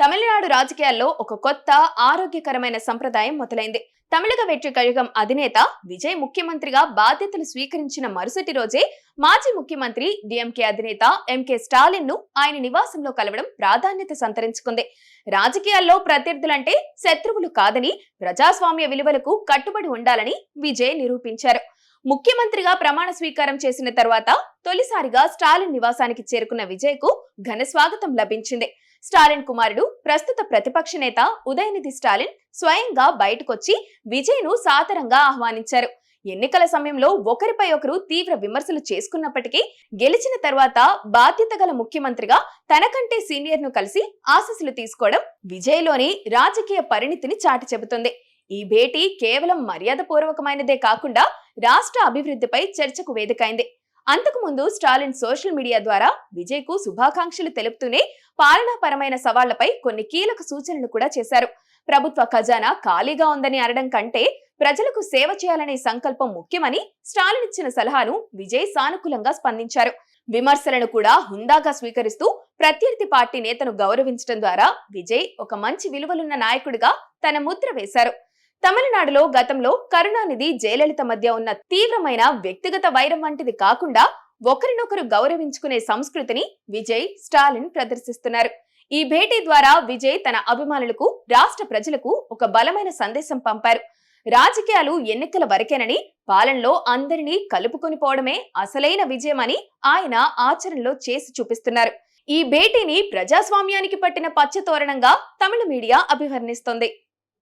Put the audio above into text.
తమిళనాడు రాజకీయాల్లో ఒక కొత్త ఆరోగ్యకరమైన సంప్రదాయం మొదలైంది. తమిళగ వెట్రి కళగం అధినేత విజయ్ ముఖ్యమంత్రిగా బాధ్యతలు స్వీకరించిన మరుసటి రోజే మాజీ ముఖ్యమంత్రి డిఎంకే అధినేత ఎంకే స్టాలిన్ ను ఆయన నివాసంలో కలవడం ప్రాధాన్యత సంతరించుకుంది. రాజకీయాల్లో ప్రత్యర్థులంటే శత్రువులు కాదని, ప్రజాస్వామ్య విలువలకు కట్టుబడి ఉండాలని విజయ్ నిరూపించారు. ముఖ్యమంత్రిగా ప్రమాణ స్వీకారం చేసిన తర్వాత తొలిసారిగా స్టాలిన్ నివాసానికి చేరుకున్న విజయ్ కు ఘన స్వాగతం లభించింది. స్టాలిన్ కుమారుడు ప్రస్తుత ప్రతిపక్ష నేత ఉదయనిధి స్టాలిన్ స్వయంగా బయటకొచ్చి విజయ్ ను సాదరంగా ఆహ్వానించారు. ఎన్నికల సమయంలో ఒకరిపై ఒకరు తీవ్ర విమర్శలు చేసుకున్నప్పటికీ గెలిచిన తర్వాత బాధ్యత గల ముఖ్యమంత్రిగా తనకంటే సీనియర్ ను కలిసి ఆశీస్సులు తీసుకోవడం విజయ్ లోని రాజకీయ పరిణితిని చాటి చెబుతుంది. ఈ భేటీ కేవలం మర్యాదపూర్వకమైనదే కాకుండా రాష్ట్ర అభివృద్ధిపై చర్చకు వేదికైంది. అంతకుముందు స్టాలిన్ సోషల్ మీడియా ద్వారా విజయ్ కు శుభాకాంక్షలు తెలుపుతూనే పాలనాపరమైన సవాళ్లపై కొన్ని కీలక సూచనలు కూడా చేశారు. ప్రభుత్వ ఖజానా ఖాళీగా ఉందని అనడం కంటే ప్రజలకు సేవ చేయాలనే సంకల్పం ముఖ్యమని స్టాలిన్ ఇచ్చిన సలహాను విజయ్ సానుకూలంగా స్పందించారు. విమర్శలను కూడా హుందాగా స్వీకరిస్తూ ప్రత్యర్థి పార్టీ నేతను గౌరవించడం ద్వారా విజయ్ ఒక మంచి విలువలున్న నాయకుడిగా తన ముద్ర వేశారు. తమిళనాడులో గతంలో కరుణానిధి, జయలలిత మధ్య ఉన్న తీవ్రమైన వ్యక్తిగత వైరం వంటిది కాకుండా ఒకరినొకరు గౌరవించుకునే సంస్కృతిని విజయ్, స్టాలిన్ ప్రదర్శిస్తున్నారు. ఈ భేటీ ద్వారా విజయ్ తన అభిమానులకు, రాష్ట్ర ప్రజలకు ఒక బలమైన సందేశం పంపారు. రాజకీయాలు ఎన్నికల వరకేనని, పాలనలో అందరినీ కలుపుకొని పోవడమే అసలైన విజయమని ఆయన ఆచరణలో చేసి చూపిస్తున్నారు. ఈ భేటీని ప్రజాస్వామ్యానికి పట్టిన పచ్చతోరణంగా తమిళ మీడియా అభివర్ణిస్తోంది.